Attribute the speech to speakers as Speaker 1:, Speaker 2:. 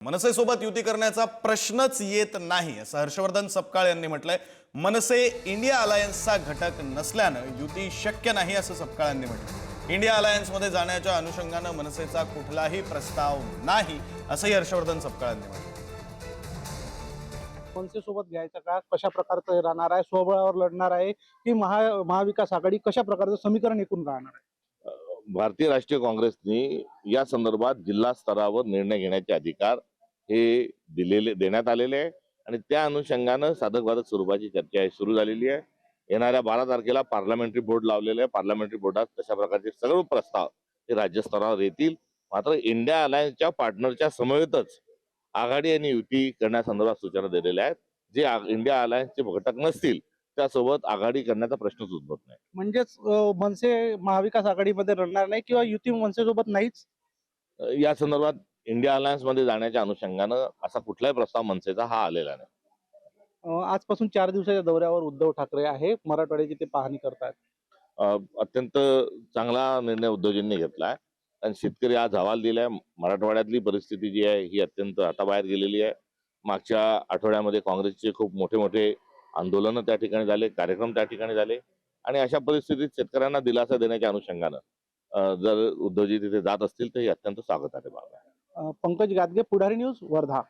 Speaker 1: मनसेसोबत युती करण्याचा प्रश्नच येत नाही असं हर्षवर्धन सपकाळ यांनी म्हटलंय। मनसे इंडिया अलायन्सचा घटक नसल्यानं युती शक्य नाही असं सपकाळ यांनी म्हटलं। इंडिया अलायन्समध्ये जाण्याच्या अनुषंगानं मनसेचा कुठलाही प्रस्ताव नाही असंही हर्षवर्धन सपकाळ यांनी म्हटलं।
Speaker 2: मनसेसोबत घ्यायचा का, कशा प्रकारचं राहणार आहे, स्वबळावर लढणार आहे की महाविकास आघाडी, कशा प्रकारचं समीकरण एकूण राहणार आहे?
Speaker 3: भारतीय राष्ट्रीय काँग्रेसनी या संदर्भात जिल्हा स्तरावर निर्णय घेण्याचे अधिकार हे देण्यात आलेले आहे आणि त्या अनुषंगानं साधक बाधक स्वरूपाची चर्चा सुरू झालेली आहे। येणाऱ्या 12 तारखेला पार्लमेंटरी बोर्ड लावलेलं आहे। पार्लमेंटरी बोर्डात तशा प्रकारचे सर्व प्रस्ताव हे राज्य स्तरावर येतील। मात्र इंडिया अलायन्सच्या पार्टनरच्या समवेतच आघाडी आणि युती करण्यासंदर्भात सूचना दिलेल्या आहेत। जे इंडिया अलायन्सचे घटक नसतील त्यासोबत आघाडी करण्याचा प्रश्नच उद्भवत नाही।
Speaker 2: म्हणजेच मनसे महाविकास आघाडीमध्ये लढणार नाही किंवा युती मनसेसोबत नाहीच।
Speaker 3: या संदर्भात इंडिया अलायन्स मध्ये जाण्याच्या अनुषंगानं असा कुठलाही प्रस्ताव मनसेचा हा आलेला नाही।
Speaker 2: आजपासून 4 दिवसाच्या दौऱ्यावर उद्धव ठाकरे आहे, मराठवाड्याची ते पाहणी करतात।
Speaker 3: अत्यंत चांगला निर्णय उद्धवजींनी घेतलाय आणि शेतकरी आज हवाल दिलाय। मराठवाड्यातली परिस्थिती जी आहे ही अत्यंत हाताबाहेर गेलेली आहे। मागच्या आठवड्यामध्ये काँग्रेसचे खूप मोठे मोठे आंदोलनं त्या ठिकाणी झाले, कार्यक्रम त्या ठिकाणी झाले आणि अशा परिस्थितीत शेतकऱ्यांना दिलासा देण्याच्या अनुषंगानं जर उद्धवजी तिथे जात असतील तर हे अत्यंत स्वागतार्ह बाब आहे।
Speaker 2: पंकज गादगे, पुढारी न्यूज, वर्धा।